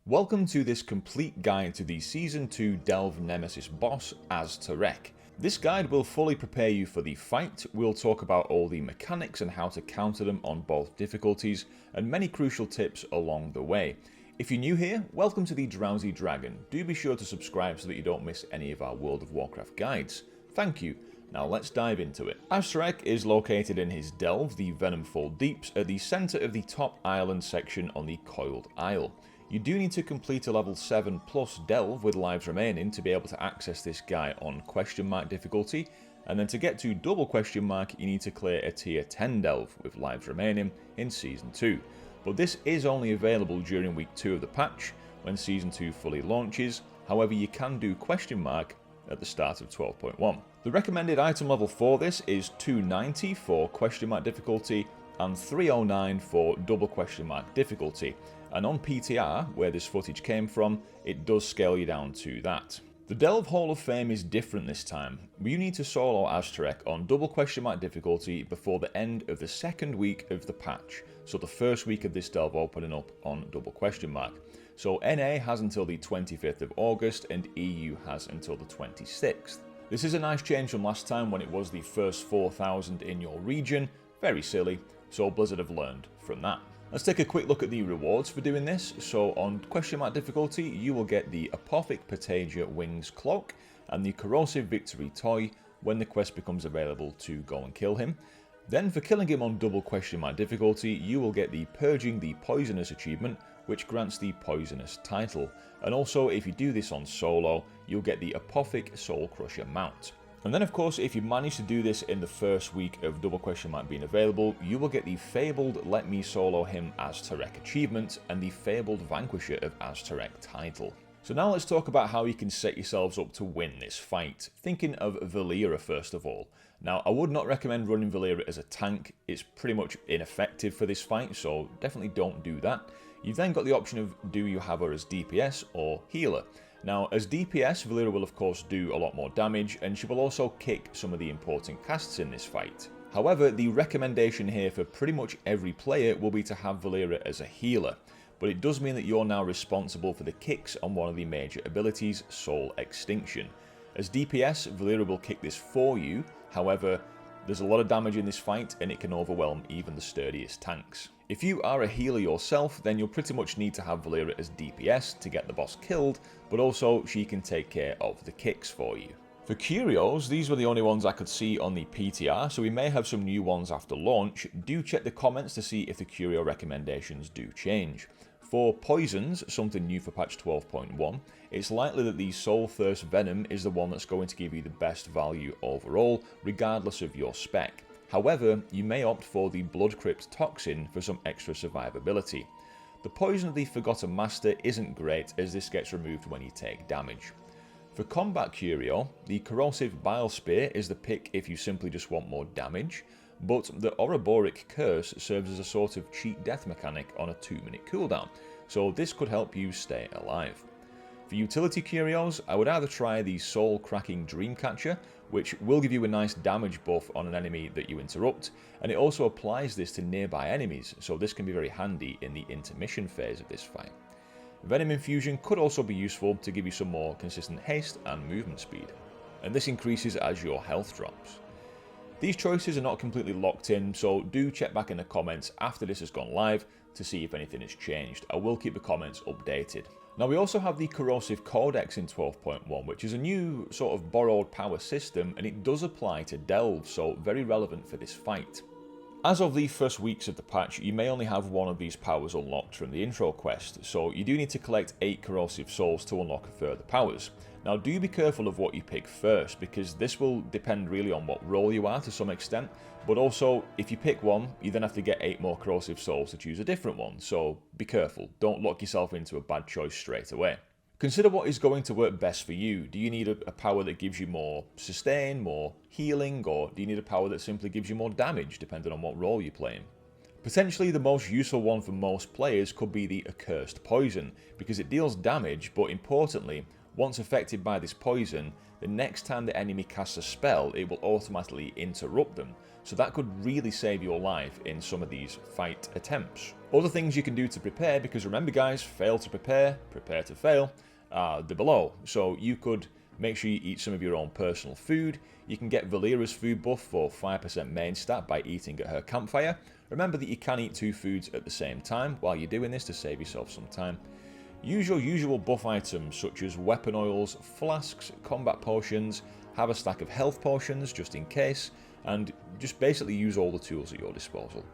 Welcome to this complete guide to the Season 2 Delve Nemesis boss, Azta'rec. This guide will fully prepare you for the fight, we'll talk about all the mechanics and how to counter them on both difficulties, and many crucial tips along the way. If you're new here, welcome to the Drowsy Dragon. Do be sure to subscribe so that you don't miss any of our World of Warcraft guides. Thank you. Now let's dive into it. Azta'rec is located in his delve, the Venomful Deeps, at the centre of the top island section on the Coiled Isle. You do need to complete a level 7 plus delve with lives remaining to be able to access this guy on question mark difficulty, and then to get to double question mark you need to clear a tier 10 delve with lives remaining in Season 2. But this is only available during week 2 of the patch when Season 2 fully launches, however you can do question mark at the start of 12.1. The recommended item level for this is 290 for question mark difficulty and 309 for double question mark difficulty, and on PTR, where this footage came from, it does scale you down to that. The Delve Hall of Fame is different this time. You need to solo Azta'rec on double question mark difficulty before the end of the second week of the patch, so the first week of this delve opening up on double question mark. So NA has until the 25th of August and EU has until the 26th. This is a nice change from last time when it was the first 4,000 in your region. Very silly, so Blizzard have learned from that. Let's take a quick look at the rewards for doing this. So on question mark difficulty, you will get the Apothic Patagia Wings Cloak and the Corrosive Victory Toy when the quest becomes available to go and kill him. Then for killing him on double question mark difficulty, you will get the Purging the Poisonous achievement, which grants the Poisonous title. And also, if you do this on solo, you'll get the Apothic Soul Crusher mount. And then of course, if you manage to do this in the first week of double question mark being available, you will get the Fabled Let Me Solo Him Azta'rec achievement and the Fabled Vanquisher of Azta'rec title. So now let's talk about how you can set yourselves up to win this fight. Thinking of Valeera first of all. Now I would not recommend running Valeera as a tank, it's pretty much ineffective for this fight, so definitely don't do that. You've then got the option of do you have her as DPS or healer. Now as DPS, Valeera will of course do a lot more damage and she will also kick some of the important casts in this fight. However, the recommendation here for pretty much every player will be to have Valeera as a healer, but it does mean that you're now responsible for the kicks on one of the major abilities, Soul Extinction. As DPS, Valeera will kick this for you, however, there's a lot of damage in this fight and it can overwhelm even the sturdiest tanks. If you are a healer yourself, then you'll pretty much need to have Valeera as DPS to get the boss killed, but also she can take care of the kicks for you. For Curios, these were the only ones I could see on the PTR, so we may have some new ones after launch. Do check the comments to see if the Curio recommendations do change. For poisons, something new for patch 12.1, it's likely that the Soul Thirst Venom is the one that's going to give you the best value overall, regardless of your spec. However, you may opt for the Blood Crypt Toxin for some extra survivability. The Poison of the Forgotten Master isn't great as this gets removed when you take damage. For combat Curio, the Corrosive Bile Spear is the pick if you simply just want more damage, but the Ouroboros Curse serves as a sort of cheat death mechanic on a 2-minute cooldown, so this could help you stay alive. For utility Curios, I would either try the Soul Cracking Dreamcatcher, which will give you a nice damage buff on an enemy that you interrupt, and it also applies this to nearby enemies, so this can be very handy in the Intermission Phase of this fight. Venom Infusion could also be useful to give you some more consistent haste and movement speed, and this increases as your health drops. These choices are not completely locked in, so do check back in the comments after this has gone live to see if anything has changed. I will keep the comments updated. Now we also have the Corrosive Codex in 12.1, which is a new sort of borrowed power system, and it does apply to Delve, so very relevant for this fight. As of the first weeks of the patch, you may only have one of these powers unlocked from the intro quest, so you do need to collect 8 Corrosive Souls to unlock further powers. Now do be careful of what you pick first, because this will depend really on what role you are to some extent, but also if you pick one, you then have to get 8 more Corrosive Souls to choose a different one, so be careful, don't lock yourself into a bad choice straight away. Consider what is going to work best for you. Do you need a power that gives you more sustain, more healing, or do you need a power that simply gives you more damage, depending on what role you're playing? Potentially the most useful one for most players could be the Accursed Poison, because it deals damage, but importantly, Once affected by this poison, the next time the enemy casts a spell, it will automatically interrupt them, so that could really save your life in some of these fight attempts. Other things you can do to prepare, because remember guys, fail to prepare, prepare to fail, are below. So you could make sure you eat some of your own personal food. You can get Valeera's food buff for 5% main stat by eating at her campfire. Remember that you can eat 2 foods at the same time while you're doing this to save yourself some time. Use your usual buff items such as weapon oils, flasks, combat potions, have a stack of health potions just in case, and just basically use all the tools at your disposal.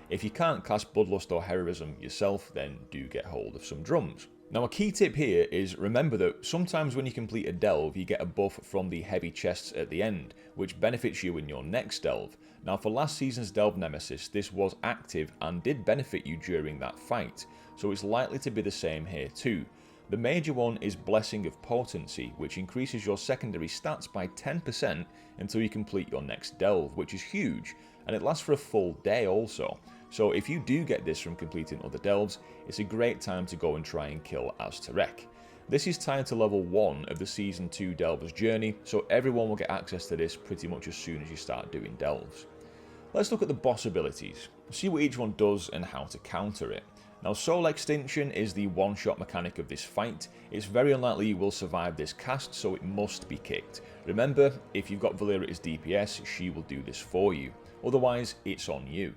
If you can't cast Bloodlust or Heroism yourself, then do get hold of some drums. Now a key tip here is remember that sometimes when you complete a delve you get a buff from the heavy chests at the end, which benefits you in your next delve. Now for last season's Delve Nemesis, this was active and did benefit you during that fight, so it's likely to be the same here too. The major one is Blessing of Potency, which increases your secondary stats by 10% until you complete your next delve, which is huge, and it lasts for a full day also. So if you do get this from completing other delves, it's a great time to go and try and kill Azta'rec. This is tied to level 1 of the Season 2 Delver's Journey, so everyone will get access to this pretty much as soon as you start doing delves. Let's look at the boss abilities, see what each one does and how to counter it. Now Soul Extinction is the one-shot mechanic of this fight. It's very unlikely you will survive this cast, so it must be kicked. Remember, if you've got Valeera as DPS, she will do this for you. Otherwise, it's on you.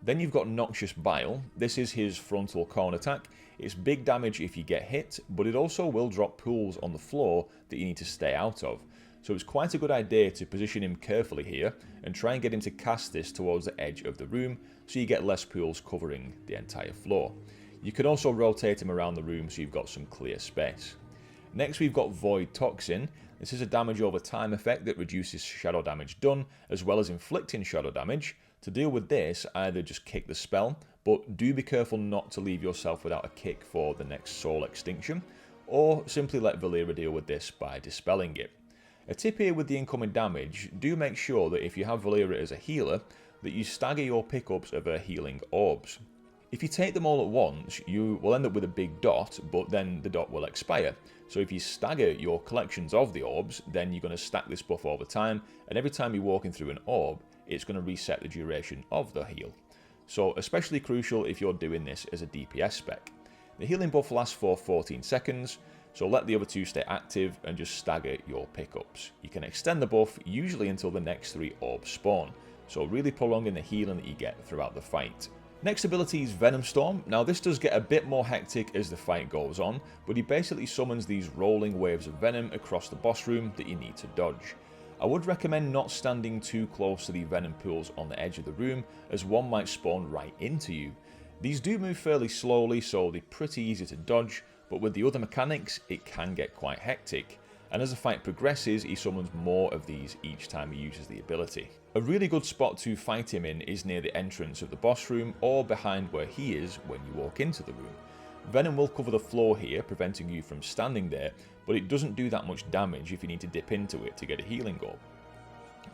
Then you've got Noxious Bile. This is his frontal cone attack. It's big damage if you get hit, but it also will drop pools on the floor that you need to stay out of. So it's quite a good idea to position him carefully here and try and get him to cast this towards the edge of the room so you get less pools covering the entire floor. You can also rotate him around the room so you've got some clear space. Next we've got Void Toxin. This is a damage over time effect that reduces shadow damage done as well as inflicting shadow damage. To deal with this, either just kick the spell, but do be careful not to leave yourself without a kick for the next Soul Extinction, or simply let Valeera deal with this by dispelling it. A tip here with the incoming damage, do make sure that if you have Valeera as a healer, that you stagger your pickups of her healing orbs. If you take them all at once, you will end up with a big dot, but then the dot will expire. So if you stagger your collections of the orbs, then you're going to stack this buff over time, and every time you're walking through an orb, it's going to reset the duration of the heal. So especially crucial if you're doing this as a DPS spec. The healing buff lasts for 14 seconds, so let the other 2 stay active and just stagger your pickups. You can extend the buff usually until the next 3 orbs spawn, so really prolonging the healing that you get throughout the fight. Next ability is Venom Storm. Now this does get a bit more hectic as the fight goes on, but he basically summons these rolling waves of venom across the boss room that you need to dodge. I would recommend not standing too close to the venom pools on the edge of the room, as one might spawn right into you. These do move fairly slowly, so they're pretty easy to dodge, but with the other mechanics it can get quite hectic, and as the fight progresses he summons more of these each time he uses the ability. A really good spot to fight him in is near the entrance of the boss room or behind where he is when you walk into the room. Venom will cover the floor here, preventing you from standing there, but it doesn't do that much damage if you need to dip into it to get a healing orb.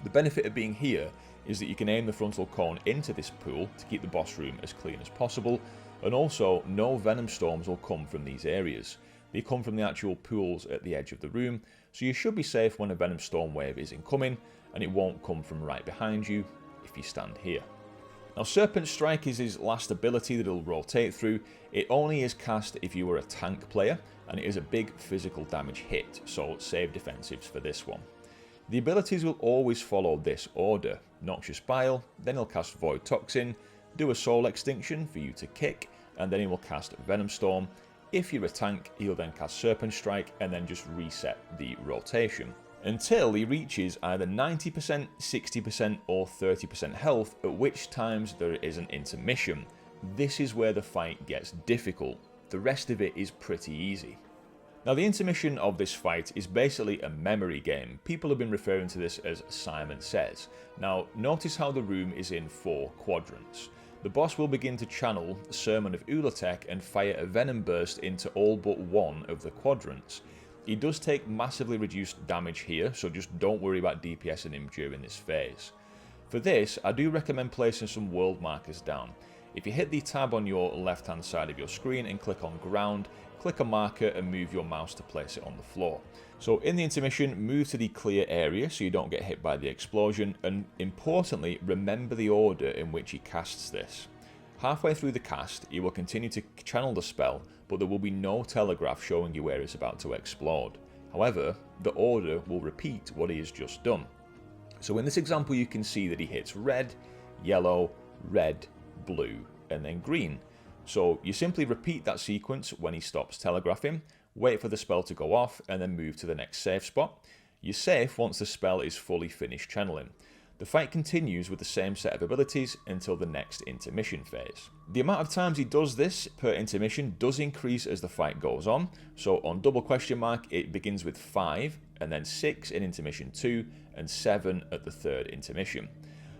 The benefit of being here is that you can aim the frontal cone into this pool to keep the boss room as clean as possible, and also no venom storms will come from these areas. They come from the actual pools at the edge of the room, so you should be safe when a venom storm wave is incoming, and it won't come from right behind you if you stand here. Now Serpent Strike is his last ability that he'll rotate through. It only is cast if you are a tank player, and it is a big physical damage hit, so save defensives for this one. The abilities will always follow this order: Noxious Bile, then he'll cast Void Toxin, do a Soul Extinction for you to kick, and then he will cast Venom Storm. If you're a tank, he'll then cast Serpent Strike and then just reset the rotation, until he reaches either 90%, 60% or 30% health, at which times there is an intermission. This is where the fight gets difficult. The rest of it is pretty easy. Now the intermission of this fight is basically a memory game. People have been referring to this as Simon Says. Now notice how the room is in 4 quadrants. The boss will begin to channel Sermon of ula'tek and fire a venom burst into all but one of the quadrants. He does take massively reduced damage here, so just don't worry about DPSing him during this phase. For this, I do recommend placing some world markers down. If you hit the tab on your left hand side of your screen and click on ground, click a marker and move your mouse to place it on the floor. So in the intermission, move to the clear area so you don't get hit by the explosion, and importantly, remember the order in which he casts this. Halfway through the cast, he will continue to channel the spell, but there will be no telegraph showing you where it's about to explode. However, the order will repeat what he has just done. So in this example, you can see that he hits red, yellow, red, blue, and then green. So you simply repeat that sequence when he stops telegraphing, wait for the spell to go off, and then move to the next safe spot. You're safe once the spell is fully finished channeling. The fight continues with the same set of abilities until the next intermission phase. The amount of times he does this per intermission does increase as the fight goes on, so on double question mark it begins with 5, and then 6 in intermission 2, and 7 at the third intermission.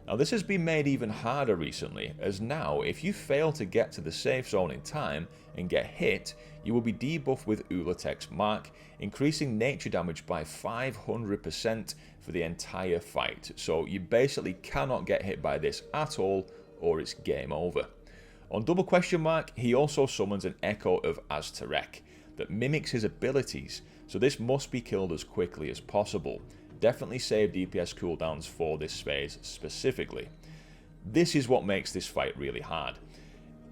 Now this has been made even harder recently, as now if you fail to get to the safe zone in time and get hit, you will be debuffed with ula'tek's mark, increasing nature damage by 500% for the entire fight. So you basically cannot get hit by this at all, or it's game over. On double question mark, he also summons an echo of Azta'rec that mimics his abilities, so this must be killed as quickly as possible. Definitely save DPS cooldowns for this phase specifically. This is what makes this fight really hard.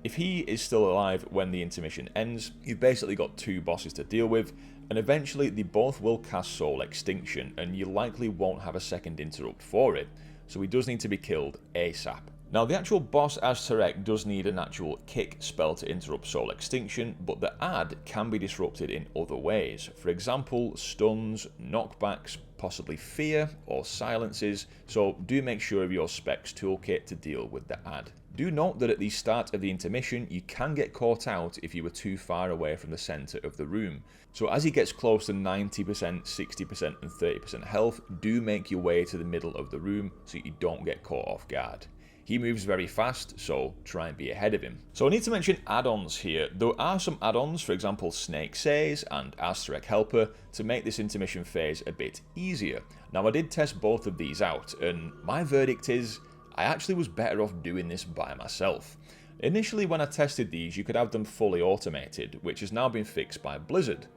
If he is still alive when the intermission ends, you've basically got 2 bosses to deal with, and eventually they both will cast Soul Extinction, and you likely won't have a second interrupt for it, so he does need to be killed ASAP. Now the actual boss Azta'rek does need an actual kick spell to interrupt Soul Extinction, but the add can be disrupted in other ways. For example, stuns, knockbacks, possibly fear or silences, so do make sure of your Spec's toolkit to deal with the add. Do note that at the start of the intermission you can get caught out if you were too far away from the centre of the room. So as he gets close to 90%, 60% and 30% health, do make your way to the middle of the room so you don't get caught off guard. He moves very fast, so try and be ahead of him. So I need to mention add-ons here. There are some add-ons, for example Snake Says and Azta'rek Helper, to make this intermission phase a bit easier. Now I did test both of these out, and my verdict is I actually was better off doing this by myself. Initially when I tested these, you could have them fully automated, which has now been fixed by Blizzard.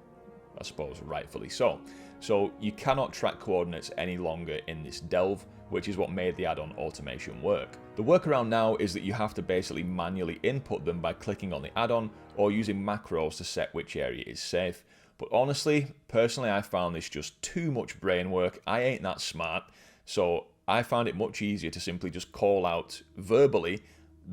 I suppose rightfully so. So you cannot track coordinates any longer in this delve, which is what made the add-on automation work. The workaround now is that you have to basically manually input them by clicking on the add-on or using macros to set which area is safe. But honestly, personally I found this just too much brain work. I ain't that smart, so I found it much easier to simply just call out verbally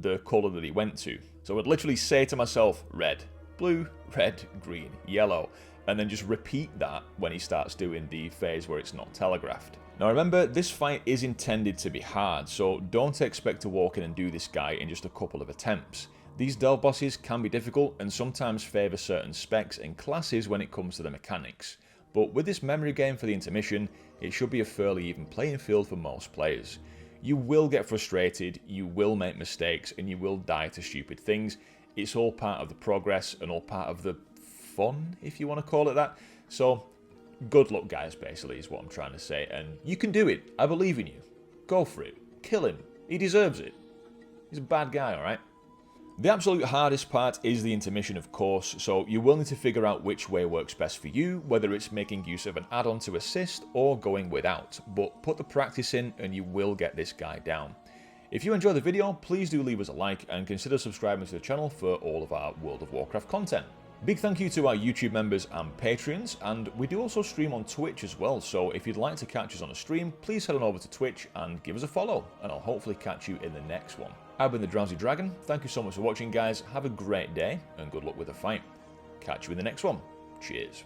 the colour that he went to. So I'd literally say to myself, red, blue, red, green, yellow, and then just repeat that when he starts doing the phase where it's not telegraphed. Now remember, this fight is intended to be hard, so don't expect to walk in and do this guy in just a couple of attempts. These delve bosses can be difficult and sometimes favour certain specs and classes when it comes to the mechanics. But with this memory game for the intermission, it should be a fairly even playing field for most players. You will get frustrated, you will make mistakes, and you will die to stupid things. It's all part of the progress and all part of the fun, if you want to call it that. So good luck guys, basically, is what I'm trying to say, and you can do it. I believe in you. Go for it. Kill him. He deserves it. He's a bad guy, alright? The absolute hardest part is the intermission, of course, so you will need to figure out which way works best for you, whether it's making use of an add-on to assist or going without, but put the practice in and you will get this guy down. If you enjoyed the video, please do leave us a like and consider subscribing to the channel for all of our World of Warcraft content. Big thank you to our YouTube members and Patreons, and we do also stream on Twitch as well, so if you'd like to catch us on a stream, please head on over to Twitch and give us a follow, and I'll hopefully catch you in the next one. I've been the Drowsy Dragon, thank you so much for watching guys, have a great day, and good luck with the fight. Catch you in the next one. Cheers.